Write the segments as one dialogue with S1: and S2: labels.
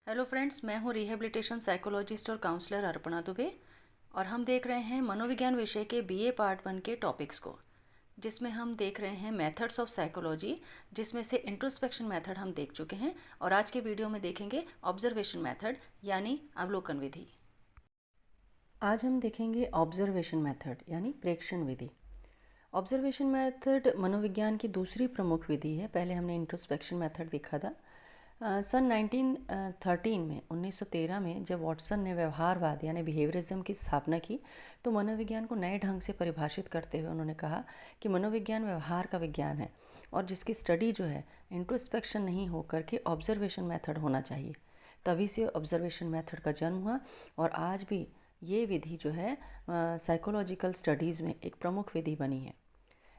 S1: Hello friends, मैं हूँ rehabilitation psychologist और काउंसलर अर्पणा दुबे। और हम देख रहे हैं मनोविज्ञान विषय के बीए पार्ट 1 के टॉपिक्स को, जिसमें हम देख रहे हैं मेथड्स ऑफ साइकोलॉजी, जिसमें से इंट्रोस्पेक्शन मेथड हम देख चुके हैं और आज के वीडियो में देखेंगे ऑब्जर्वेशन मेथड यानी अवलोकन विधि। आज हम देखेंगे ऑब्जर्वेशन मेथड यानी प्रेक्षण विधि। ऑब्जर्वेशन मेथड मनोविज्ञान की दूसरी प्रमुख विधि है। पहले हमने इंट्रोस्पेक्शन मेथड देखा था। सन 1913 में 1913 में जब वॉटसन ने व्यवहारवाद यानी बिहेवियरिज्म की स्थापना की, तो मनोविज्ञान को नए ढंग से परिभाषित करते हुए उन्होंने कहा कि मनोविज्ञान व्यवहार का विज्ञान है और जिसकी स्टडी जो है इंट्रोस्पेक्शन नहीं होकर के ऑब्जर्वेशन मेथड होना चाहिए। तभी से ऑब्जर्वेशन मेथड का जन्म हुआ और आज भी ये विधि जो है साइकोलॉजिकल स्टडीज़ में एक प्रमुख विधि बनी है।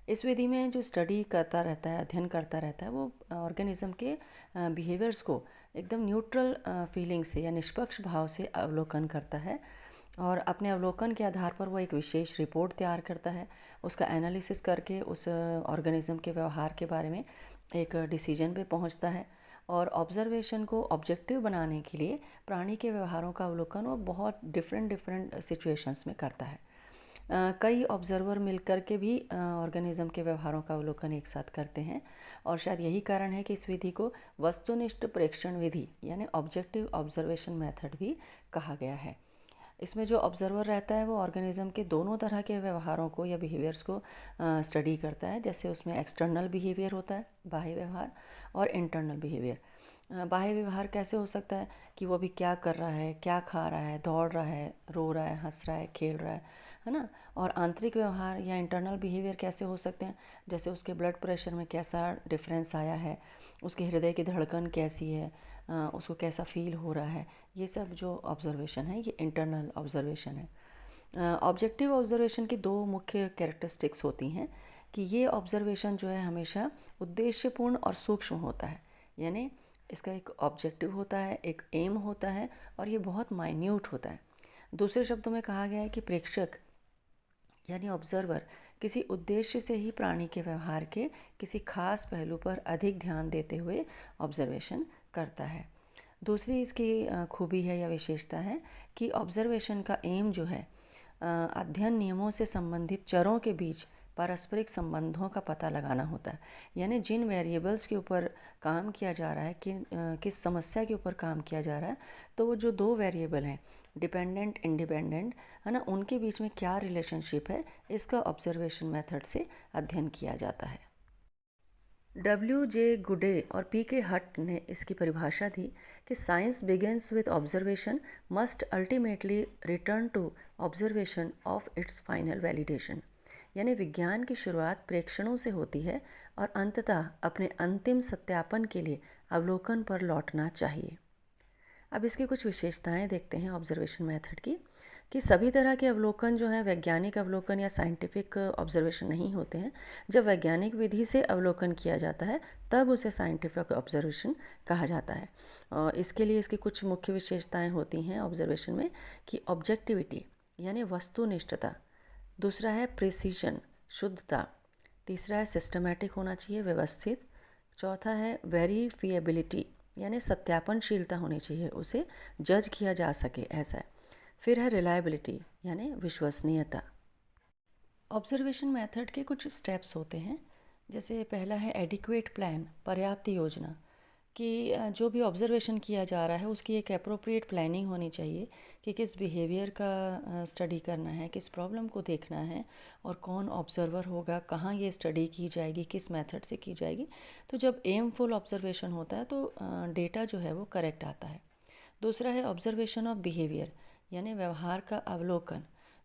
S1: इस विधि में जो स्टडी करता रहता है, अध्ययन करता रहता है, वो ऑर्गेनिज्म के बिहेवियर्स को एकदम न्यूट्रल फीलिंग से या निष्पक्ष भाव से अवलोकन करता है और अपने अवलोकन के आधार पर वो एक विशेष रिपोर्ट तैयार करता है। उसका एनालिसिस करके उस ऑर्गेनिज्म के व्यवहार के बारे में एक डिसीजन पे पहुंचता है और ऑब्जर्वेशन को ऑब्जेक्टिव बनाने के लिए प्राणी के व्यवहारों का अवलोकन वो बहुत डिफरेंट सिचुएशंस में करता है। कई ऑब्जर्वर मिलकर के भी ऑर्गेनिज्म के व्यवहारों का अवलोकन एक साथ करते हैं और शायद यही कारण है कि इस विधि को वस्तुनिष्ठ प्रेक्षण विधि यानी ऑब्जेक्टिव ऑब्जर्वेशन मेथड भी कहा गया है। इसमें जो ऑब्जर्वर रहता है वो ऑर्गेनिज्म के दोनों तरह के व्यवहारों को या बिहेवियर्स को स्टडी करता है। जैसे उसमें एक्सटर्नल बिहेवियर होता है, बाह्य व्यवहार, और इंटरनल बिहेवियर। बाह्य व्यवहार कैसे हो सकता है कि वो अभी क्या कर रहा है, क्या खा रहा है, दौड़ रहा है, रो रहा है, हंस रहा है, खेल रहा है ना। और आंतरिक व्यवहार या इंटरनल बिहेवियर कैसे हो सकते हैं, जैसे उसके ब्लड प्रेशर में कैसा डिफरेंस आया है, उसके हृदय की धड़कन कैसी है, उसको कैसा फील हो रहा है। ये सब जो ऑब्जर्वेशन है ये इंटरनल ऑब्जर्वेशन है। ऑब्जेक्टिव ऑब्जर्वेशन की दो मुख्य कैरेक्टरिस्टिक्स होती हैं कि ये ऑब्जर्वेशन जो है हमेशा उद्देश्यपूर्ण और सूक्ष्म होता है। यानी इसका एक ऑब्जेक्टिव होता है, एक एम होता है और ये बहुत माइन्यूट होता है। दूसरे शब्दों में कहा गया है कि प्रेक्षक यानी ऑब्जर्वर किसी उद्देश्य से ही प्राणी के व्यवहार के किसी खास पहलू पर अधिक ध्यान देते हुए ऑब्जर्वेशन करता है। दूसरी इसकी खूबी है या विशेषता है कि ऑब्जर्वेशन का एम जो है अध्ययन नियमों से संबंधित चरों के बीच पारस्परिक संबंधों का पता लगाना होता है। यानी जिन वेरिएबल्स के ऊपर काम किया जा रहा है, किस समस्या के ऊपर काम किया जा रहा है, तो वो जो दो वेरिएबल हैं डिपेंडेंट इंडिपेंडेंट है ना, उनके बीच में क्या रिलेशनशिप है, इसका ऑब्जर्वेशन मेथड से अध्ययन किया जाता है। W.J. गुडे और P.K. हट ने इसकी परिभाषा दी कि science begins with observation must ultimately return to observation of its final validation. यानी विज्ञान की शुरुआत प्रेक्षणों से होती है और अंततः अपने अंतिम सत्यापन के लिए अवलोकन पर लौटना चाहिए। अब इसकी कुछ विशेषताएं देखते हैं ऑब्जर्वेशन मेथड की, कि सभी तरह के अवलोकन जो है वैज्ञानिक अवलोकन या साइंटिफिक ऑब्जर्वेशन नहीं होते हैं। जब वैज्ञानिक विधि से अवलोकन किया जाता है तब उसे साइंटिफिक ऑब्जर्वेशन कहा जाता है। और इसके लिए इसकी कुछ मुख्य विशेषताएं होती हैं ऑब्जर्वेशन में, कि ऑब्जेक्टिविटी यानी वस्तुनिष्ठता, दूसरा है प्रिसीजन शुद्धता, तीसरा है सिस्टमैटिक होना चाहिए व्यवस्थित, चौथा है वेरीफिएबिलिटी यानी सत्यापनशीलता होनी चाहिए, उसे जज किया जा सके ऐसा है। फिर है रिलायबिलिटी यानी विश्वसनीयता। ऑब्जर्वेशन मेथड के कुछ स्टेप्स होते हैं। जैसे पहला है एडिक्वेट प्लान, पर्याप्त योजना, कि जो भी ऑब्जर्वेशन किया जा रहा है उसकी एक अप्रोप्रिएट प्लानिंग होनी चाहिए कि किस बिहेवियर का स्टडी करना है, किस प्रॉब्लम को देखना है और कौन ऑब्जर्वर होगा, कहाँ ये स्टडी की जाएगी, किस मेथड से की जाएगी। तो जब एमफुल ऑब्जर्वेशन होता है तो डेटा जो है वो करेक्ट आता है। दूसरा है ऑब्जर्वेशन ऑफ बिहेवियर यानी व्यवहार का अवलोकन।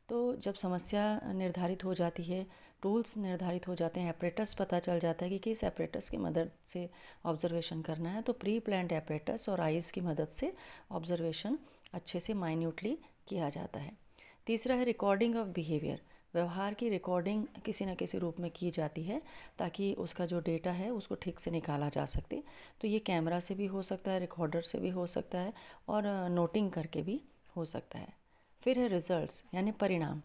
S1: तो जब समस्या निर्धारित हो जाती है, टूल्स निर्धारित हो जाते हैं, एपरेटस पता चल जाता है कि किस एपरेटस की मदद से ऑब्जर्वेशन करना है, तो प्री प्लान्ड एपरेटस और आइज़ की मदद से ऑब्जर्वेशन अच्छे से माइन्यूटली किया जाता है। तीसरा है रिकॉर्डिंग ऑफ बिहेवियर, व्यवहार की रिकॉर्डिंग किसी न किसी रूप में की जाती है ताकि उसका जो डेटा है उसको ठीक से निकाला जा सके। तो ये कैमरा से भी हो सकता है, रिकॉर्डर से भी हो सकता है और नोटिंग करके भी हो सकता है। फिर है रिजल्ट्स यानी परिणाम।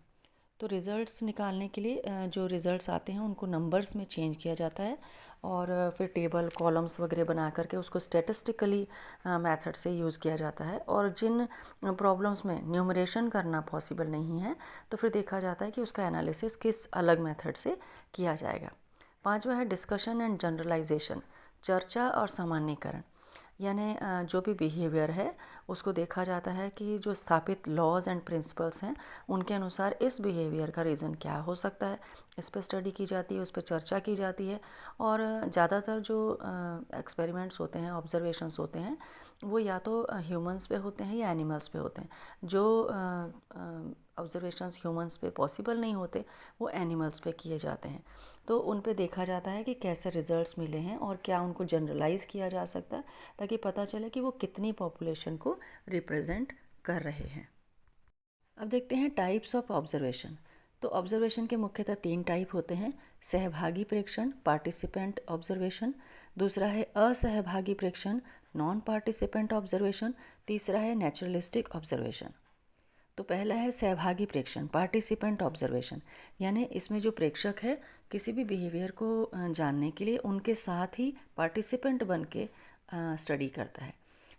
S1: तो रिज़ल्ट्स निकालने के लिए जो रिज़ल्ट्स आते हैं उनको नंबर्स में चेंज किया जाता है और फिर टेबल कॉलम्स वगैरह बना करके उसको स्टैटिस्टिकली मेथड से यूज़ किया जाता है। और जिन प्रॉब्लम्स में न्यूमरेशन करना पॉसिबल नहीं है तो फिर देखा जाता है कि उसका एनालिसिस किस अलग मेथड से किया जाएगा। पांचवा है डिस्कशन एंड जनरलाइजेशन, चर्चा और सामान्यीकरण। यानी जो भी बिहेवियर है उसको देखा जाता है कि जो स्थापित लॉज एंड प्रिंसिपल्स हैं उनके अनुसार इस बिहेवियर का रीज़न क्या हो सकता है, इस पर स्टडी की जाती है, उस पर चर्चा की जाती है। और ज़्यादातर जो एक्सपेरिमेंट्स होते हैं, ऑब्जर्वेशंस होते हैं, वो या तो ह्यूमंस पे होते हैं या एनिमल्स पे होते हैं। जो ऑब्जर्वेशंस ह्यूमंस पे पॉसिबल नहीं होते वो एनिमल्स पे किए जाते हैं। तो उन पे देखा जाता है कि कैसे रिजल्ट्स मिले हैं और क्या उनको जनरलाइज किया जा सकता है ताकि पता चले कि वो कितनी पॉपुलेशन को रिप्रेजेंट कर रहे हैं। अब देखते हैं टाइप्स ऑफ ऑब्जर्वेशन। तो ऑब्जर्वेशन के मुख्यतः 3 टाइप होते हैं। सहभागी प्रेक्षण, पार्टिसिपेंट ऑब्जर्वेशन। दूसरा है असहभागी प्रेक्षण, नॉन पार्टिसिपेंट ऑब्जर्वेशन। तीसरा है नेचुरलिस्टिक ऑब्जर्वेशन। तो पहला है सहभागी प्रेक्षण, पार्टिसिपेंट ऑब्जर्वेशन। यानी इसमें जो प्रेक्षक है किसी भी बिहेवियर को जानने के लिए उनके साथ ही पार्टिसिपेंट बन के स्टडी करता है,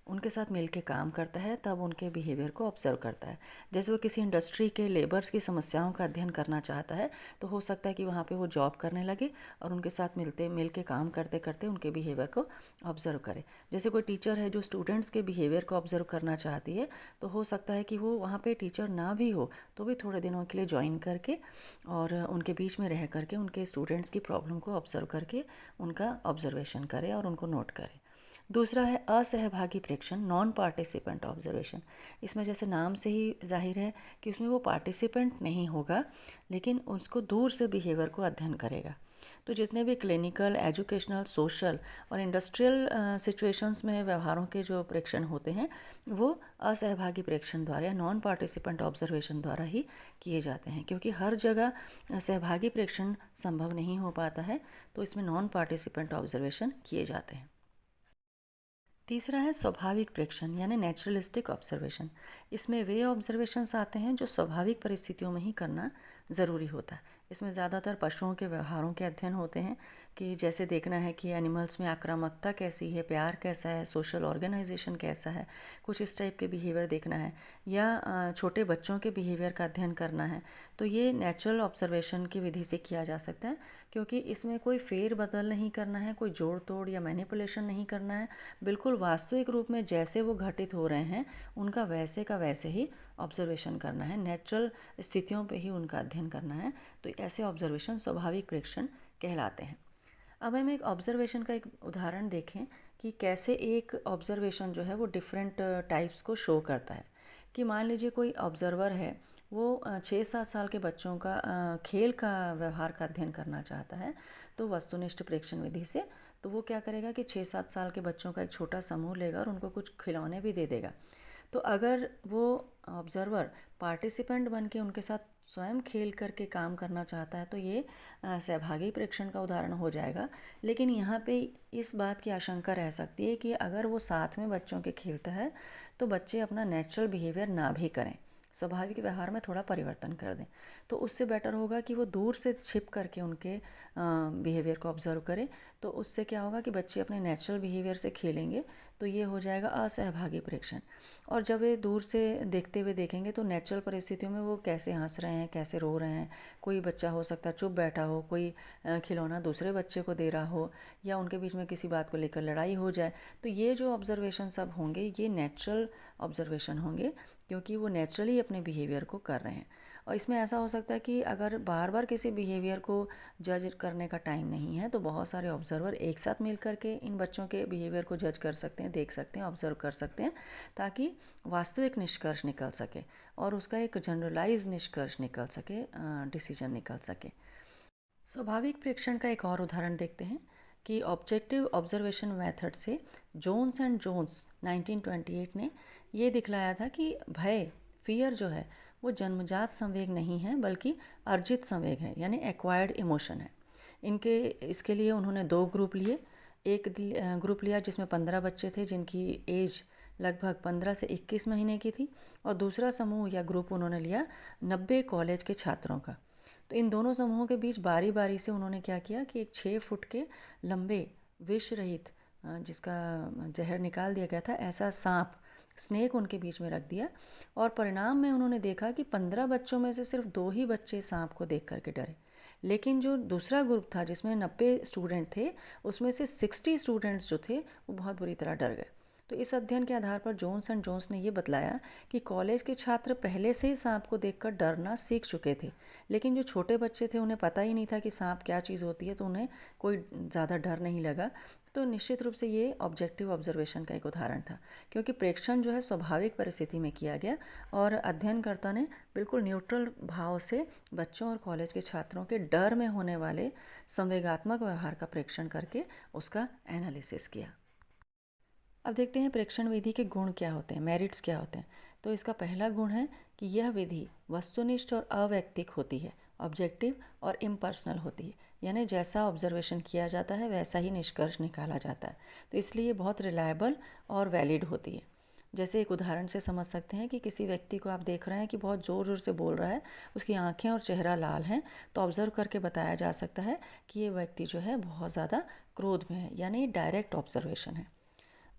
S1: उनके साथ मिलके काम करता है, तब उनके बिहेवियर को ऑब्जर्व करता है। जैसे वो किसी इंडस्ट्री के लेबर्स की समस्याओं का अध्ययन करना चाहता है तो हो सकता है कि वहाँ पे वो जॉब करने लगे और उनके साथ मिल के काम करते करते उनके बिहेवियर को ऑब्जर्व करे। जैसे कोई टीचर है जो स्टूडेंट्स के बिहेवियर को ऑब्जर्व करना चाहती है तो हो सकता है कि वो वहाँ पे टीचर ना भी हो तो भी थोड़े दिनों के लिए ज्वाइन करके और उनके बीच में रह करके उनके स्टूडेंट्स की प्रॉब्लम को ऑब्जर्व करके उनका ऑब्जर्वेशन करे और उनको नोट करे। दूसरा है असहभागी प्रेक्षण, नॉन पार्टिसिपेंट ऑब्जर्वेशन। इसमें जैसे नाम से ही जाहिर है कि उसमें वो पार्टिसिपेंट नहीं होगा लेकिन उसको दूर से बिहेवियर को अध्ययन करेगा। तो जितने भी क्लिनिकल, एजुकेशनल, सोशल और इंडस्ट्रियल सिचुएशंस में व्यवहारों के जो प्रेक्षण होते हैं वो असहभागी प्रेक्षण द्वारा या नॉन पार्टिसिपेंट ऑब्जर्वेशन द्वारा ही किए जाते हैं, क्योंकि हर जगह सहभागी प्रेक्षण संभव नहीं हो पाता है तो इसमें नॉन पार्टिसिपेंट ऑब्जर्वेशन किए जाते हैं। तीसरा है स्वाभाविक प्रेक्षण यानी नेचुरलिस्टिक ऑब्जर्वेशन। इसमें वे ऑब्जर्वेशंस आते हैं जो स्वाभाविक परिस्थितियों में ही करना ज़रूरी होता है। इसमें ज़्यादातर पशुओं के व्यवहारों के अध्ययन होते हैं कि जैसे देखना है कि एनिमल्स में आक्रामकता कैसी है, प्यार कैसा है, सोशल ऑर्गेनाइजेशन कैसा है, कुछ इस टाइप के बिहेवियर देखना है, या छोटे बच्चों के बिहेवियर का अध्ययन करना है। तो ये नेचुरल ऑब्जर्वेशन की विधि से किया जा सकता है, क्योंकि इसमें कोई फेर बदल नहीं करना है, कोई जोड़ तोड़ या मैनिपुलेशन नहीं करना है। बिल्कुल वास्तविक रूप में जैसे वो घटित हो रहे हैं उनका वैसे का वैसे ही ऑब्जर्वेशन करना है, नेचुरल स्थितियों पे ही उनका अध्ययन करना है। तो ऐसे ऑब्जर्वेशन स्वाभाविक प्रेक्षण कहलाते हैं। अब हम एक ऑब्जर्वेशन का एक उदाहरण देखें कि कैसे एक ऑब्जर्वेशन जो है वो डिफरेंट टाइप्स को शो करता है। कि मान लीजिए कोई ऑब्जर्वर है, वो 6-7 साल के बच्चों का खेल का व्यवहार का अध्ययन करना चाहता है तो वस्तुनिष्ठ प्रेक्षण विधि से। तो वो क्या करेगा कि 6-7 साल के बच्चों का एक छोटा समूह लेगा और उनको कुछ खिलौने भी दे देगा। तो अगर वो ऑब्जर्वर पार्टिसिपेंट बन के उनके साथ स्वयं खेल करके काम करना चाहता है तो ये सहभागी प्रेक्षण का उदाहरण हो जाएगा। लेकिन यहाँ पे इस बात की आशंका रह सकती है कि अगर वो साथ में बच्चों के खेलता है तो बच्चे अपना नेचुरल बिहेवियर ना भी करें, स्वाभाविक व्यवहार में थोड़ा परिवर्तन कर दें। तो उससे बेटर होगा कि वो दूर से छिप करके उनके बिहेवियर को ऑब्जर्व करें। तो उससे क्या होगा कि बच्चे अपने नेचुरल बिहेवियर से खेलेंगे, तो ये हो जाएगा असहभागी प्रेक्षण। और जब वे दूर से देखते हुए देखेंगे तो नेचुरल परिस्थितियों में वो कैसे हंस रहे हैं, कैसे रो रहे हैं, कोई बच्चा हो सकता है चुप बैठा हो, कोई खिलौना दूसरे बच्चे को दे रहा हो, या उनके बीच में किसी बात को लेकर लड़ाई हो जाए। तो ये जो ऑब्जर्वेशन सब होंगे ये नेचुरल ऑब्जर्वेशन होंगे, क्योंकि वो नेचुरली अपने बिहेवियर को कर रहे हैं। और इसमें ऐसा हो सकता है कि अगर बार बार किसी बिहेवियर को जज करने का टाइम नहीं है तो बहुत सारे ऑब्जर्वर एक साथ मिल करके इन बच्चों के बिहेवियर को जज कर सकते हैं, देख सकते हैं, ऑब्जर्व कर सकते हैं, ताकि वास्तविक निष्कर्ष निकल सके और उसका एक जनरलाइज निष्कर्ष निकल सके, डिसीजन निकल सके। स्वाभाविक प्रेक्षण का एक और उदाहरण देखते हैं कि ऑब्जेक्टिव ऑब्जर्वेशन मेथड से जोन्स एंड जोन्स 1928 ने ये दिखलाया था कि भय, फियर जो है वो जन्मजात संवेग नहीं है बल्कि अर्जित संवेग है, यानी एक्वायर्ड इमोशन है। इसके लिए उन्होंने 2 ग्रुप लिए। एक ग्रुप लिया जिसमें 15 बच्चे थे जिनकी एज लगभग 15 से 21 महीने की थी और दूसरा समूह या ग्रुप उन्होंने लिया 90 कॉलेज के छात्रों का। तो इन दोनों समूहों के बीच बारी बारी से उन्होंने क्या किया कि एक 6 फुट के लंबे विष रहित जिसका जहर निकाल दिया गया था ऐसा सांप स्नेक उनके बीच में रख दिया और परिणाम में उन्होंने देखा कि 15 बच्चों में से सिर्फ 2 ही बच्चे सांप को देख करके डरे। लेकिन जो दूसरा ग्रुप था जिसमें 90 स्टूडेंट थे उसमें से 60 स्टूडेंट्स जो थे वो बहुत बुरी तरह डर गए। तो इस अध्ययन के आधार पर जोन्स एंड जोन्स ने ये बतलाया कि कॉलेज के छात्र पहले से ही सांप को देखकर डरना सीख चुके थे, लेकिन जो छोटे बच्चे थे उन्हें पता ही नहीं था कि सांप क्या चीज़ होती है, तो उन्हें कोई ज़्यादा डर नहीं लगा। तो निश्चित रूप से ये ऑब्जेक्टिव ऑब्जर्वेशन का एक उदाहरण था, क्योंकि प्रेक्षण जो है स्वाभाविक परिस्थिति में किया गया और अध्ययनकर्ता ने बिल्कुल न्यूट्रल भाव से बच्चों और कॉलेज के छात्रों के डर में होने वाले संवेगात्मक व्यवहार का प्रेक्षण करके उसका एनालिसिस किया। अब देखते हैं प्रेक्षण विधि के गुण क्या होते हैं, मेरिट्स क्या होते हैं। तो इसका पहला गुण है कि यह विधि वस्तुनिष्ठ और अवैयक्तिक होती है, ऑब्जेक्टिव और इम्पर्सनल होती है, यानी जैसा ऑब्जर्वेशन किया जाता है वैसा ही निष्कर्ष निकाला जाता है। तो इसलिए ये बहुत रिलायबल और वैलिड होती है। जैसे एक उदाहरण से समझ सकते हैं कि किसी व्यक्ति को आप देख रहे हैं कि बहुत ज़ोर ज़ोर से बोल रहा है, उसकी आंखें और चेहरा लाल हैं, तो ऑब्ज़र्व करके बताया जा सकता है कि ये व्यक्ति जो है बहुत ज़्यादा क्रोध में है, यानी डायरेक्ट ऑब्जर्वेशन है।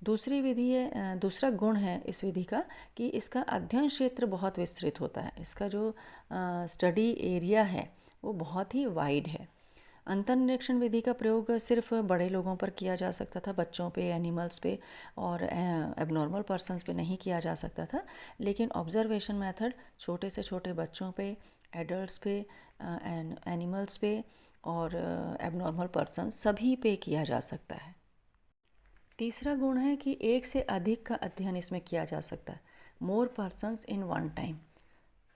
S1: दूसरा गुण है इस विधि का कि इसका अध्ययन क्षेत्र बहुत विस्तृत होता है। इसका जो स्टडी एरिया है वो बहुत ही वाइड है। अंतर्निरीक्षण विधि का प्रयोग सिर्फ बड़े लोगों पर किया जा सकता था, बच्चों पे, एनिमल्स पे और एबनॉर्मल पर्सन्स पे नहीं किया जा सकता था, लेकिन ऑब्जर्वेशन मेथड छोटे से छोटे बच्चों पे, एडल्ट्स पे, एनिमल्स पे और एबनॉर्मल पर्सन्स सभी पे किया जा सकता है। तीसरा गुण है कि एक से अधिक का अध्ययन इसमें किया जा सकता है, मोर पर्सन्स इन वन टाइम,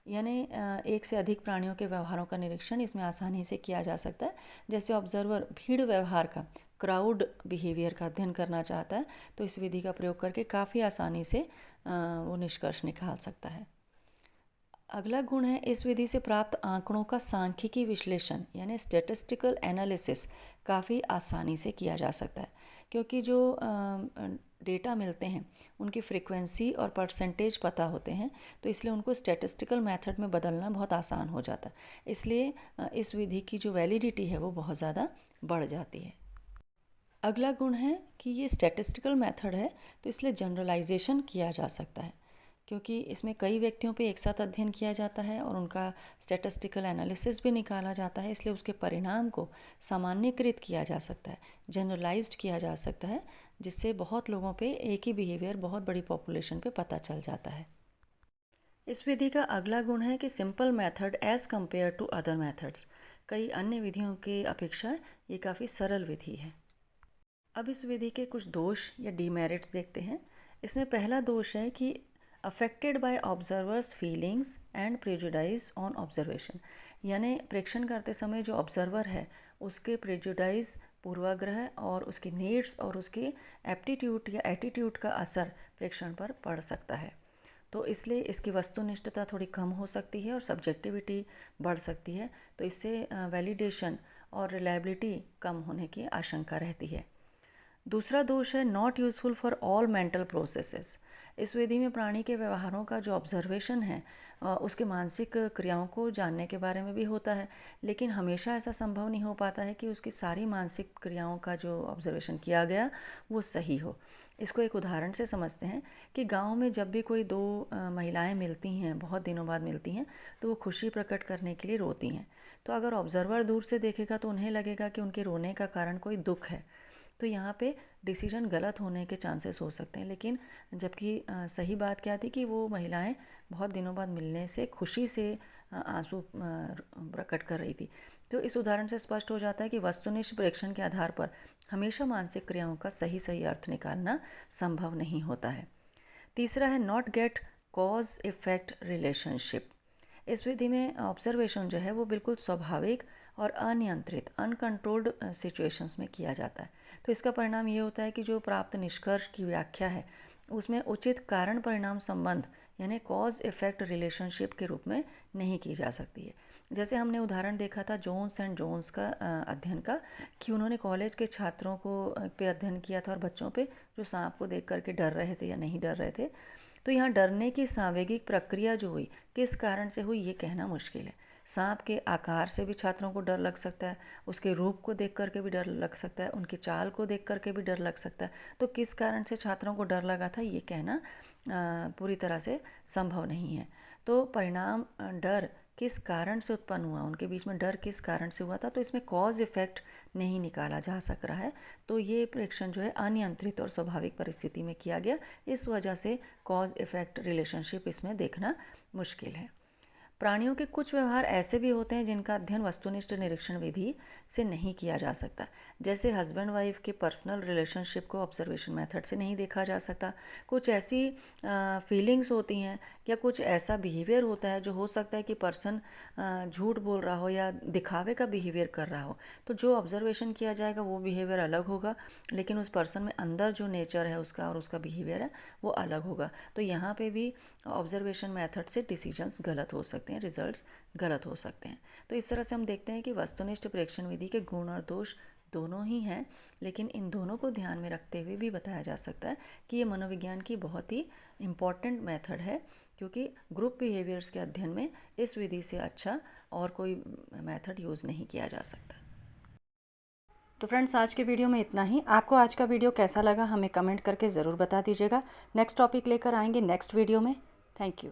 S1: यानी एक से अधिक प्राणियों के व्यवहारों का निरीक्षण इसमें आसानी से किया जा सकता है। जैसे ऑब्जर्वर भीड़ व्यवहार का, क्राउड बिहेवियर का अध्ययन करना चाहता है तो इस विधि का प्रयोग करके काफ़ी आसानी से वो निष्कर्ष निकाल सकता है। अगला गुण है इस विधि से प्राप्त आंकड़ों का सांख्यिकी विश्लेषण यानी स्टैटिस्टिकल एनालिसिस काफ़ी आसानी से किया जा सकता है, क्योंकि जो डेटा मिलते हैं उनकी फ्रीक्वेंसी और परसेंटेज पता होते हैं, तो इसलिए उनको स्टैटिस्टिकल मेथड में बदलना बहुत आसान हो जाता है। इसलिए इस विधि की जो वैलिडिटी है वो बहुत ज़्यादा बढ़ जाती है। अगला गुण है कि ये स्टैटिस्टिकल मेथड है तो इसलिए जनरलाइजेशन किया जा सकता है, क्योंकि इसमें कई व्यक्तियों पे एक साथ अध्ययन किया जाता है और उनका स्टैटिस्टिकल एनालिसिस भी निकाला जाता है, इसलिए उसके परिणाम को सामान्यीकृत किया जा सकता है, जनरलाइज्ड किया जा सकता है, जिससे बहुत लोगों पे एक ही बिहेवियर बहुत बड़ी पॉपुलेशन पे पता चल जाता है। इस विधि का अगला गुण है कि simple method as compared to other methods, कई अन्य विधियों की अपेक्षा ये काफ़ी सरल विधि है। अब इस विधि के कुछ दोष या डीमेरिट्स देखते हैं। इसमें पहला दोष है कि affected by observers feelings and prejudice on observation, यानी प्रेक्षण करते समय जो ऑब्जर्वर है उसके प्रेजुडाइज, पूर्वाग्रह और उसकी नीड्स और उसकी एप्टीट्यूड या एटीट्यूड का असर प्रेक्षण पर पड़ सकता है। तो इसलिए इसकी वस्तुनिष्ठता थोड़ी कम हो सकती है और सब्जेक्टिविटी बढ़ सकती है, तो इससे वैलिडेशन और रिलायबिलिटी कम होने की आशंका रहती है। दूसरा दोष है not useful for all mental processes. इस विधि में प्राणी के व्यवहारों का जो ऑब्जर्वेशन है उसके मानसिक क्रियाओं को जानने के बारे में भी होता है, लेकिन हमेशा ऐसा संभव नहीं हो पाता है कि उसकी सारी मानसिक क्रियाओं का जो ऑब्जर्वेशन किया गया वो सही हो। इसको एक उदाहरण से समझते हैं कि गांव में जब भी कोई दो महिलाएं मिलती हैं, बहुत दिनों बाद मिलती हैं, तो वो खुशी प्रकट करने के लिए रोती हैं। तो अगर ऑब्जर्वर दूर से देखेगा तो उन्हें लगेगा कि उनके रोने का कारण कोई दुख है, तो यहाँ पे डिसीजन गलत होने के चांसेस हो सकते हैं। लेकिन जबकि सही बात क्या थी कि वो महिलाएं बहुत दिनों बाद मिलने से खुशी से आंसू प्रकट कर रही थी। तो इस उदाहरण से स्पष्ट हो जाता है कि वस्तुनिष्ठ प्रेक्षण के आधार पर हमेशा मानसिक क्रियाओं का सही सही अर्थ निकालना संभव नहीं होता है। तीसरा है not gate cause effect relationship. इस विधि में ऑब्जर्वेशन जो है वो बिल्कुल स्वाभाविक और अनियंत्रित, अनकंट्रोल्ड सिचुएशंस में किया जाता है। तो इसका परिणाम ये होता है कि जो प्राप्त निष्कर्ष की व्याख्या है उसमें उचित कारण परिणाम संबंध यानी कॉज इफेक्ट रिलेशनशिप के रूप में नहीं की जा सकती है। जैसे हमने उदाहरण देखा था जोन्स एंड जोन्स का अध्ययन का, कि उन्होंने कॉलेज के छात्रों को पे अध्ययन किया था और बच्चों पे जो सांप को देख करके डर रहे थे या नहीं डर रहे थे। तो यहाँ डरने की सांवेगिक प्रक्रिया जो हुई, किस कारण से हुई ये कहना मुश्किल है। सांप के आकार से भी छात्रों को डर लग सकता है, उसके रूप को देख करके भी डर लग सकता है, उनकी चाल को देख करके भी डर लग सकता है। तो किस कारण से छात्रों को डर लगा था ये कहना पूरी तरह से संभव नहीं है। तो परिणाम डर किस कारण से उत्पन्न हुआ, उनके बीच में डर किस कारण से हुआ था, तो इसमें कॉज इफ़ेक्ट नहीं निकाला जा सक रहा है। तो ये परीक्षण जो है अनियंत्रित और स्वाभाविक परिस्थिति में किया गया, इस वजह से कॉज इफ़ेक्ट रिलेशनशिप इसमें देखना मुश्किल है। प्राणियों के कुछ व्यवहार ऐसे भी होते हैं जिनका अध्ययन वस्तुनिष्ठ निरीक्षण विधि से नहीं किया जा सकता। जैसे हस्बैंड वाइफ के पर्सनल रिलेशनशिप को ऑब्जर्वेशन मेथड से नहीं देखा जा सकता। कुछ ऐसी फीलिंग्स होती हैं या कुछ ऐसा बिहेवियर होता है जो हो सकता है कि पर्सन झूठ बोल रहा हो या दिखावे का बिहेवियर कर रहा हो। तो जो ऑब्जर्वेशन किया जाएगा वो बिहेवियर अलग होगा, लेकिन उस पर्सन में अंदर जो नेचर है उसका और उसका बिहेवियर है वो अलग होगा। तो यहाँ पे भी ऑब्जर्वेशन मेथड से डिसीजंस गलत हो सकते हैं, रिजल्ट्स गलत हो सकते हैं। तो इस तरह से हम देखते हैं कि वस्तुनिष्ठ प्रेक्षण विधि के गुण और दोष दोनों ही हैं, लेकिन इन दोनों को ध्यान में रखते हुए भी बताया जा सकता है कि ये मनोविज्ञान की बहुत ही इम्पॉर्टेंट मेथड है, क्योंकि ग्रुप बिहेवियर्स के अध्ययन में इस विधि से अच्छा और कोई मेथड यूज़ नहीं किया जा सकता। तो फ्रेंड्स, आज के वीडियो में इतना ही। आपको आज का वीडियो कैसा लगा हमें कमेंट करके ज़रूर बता दीजिएगा। नेक्स्ट टॉपिक लेकर आएंगे नेक्स्ट वीडियो में। Thank you.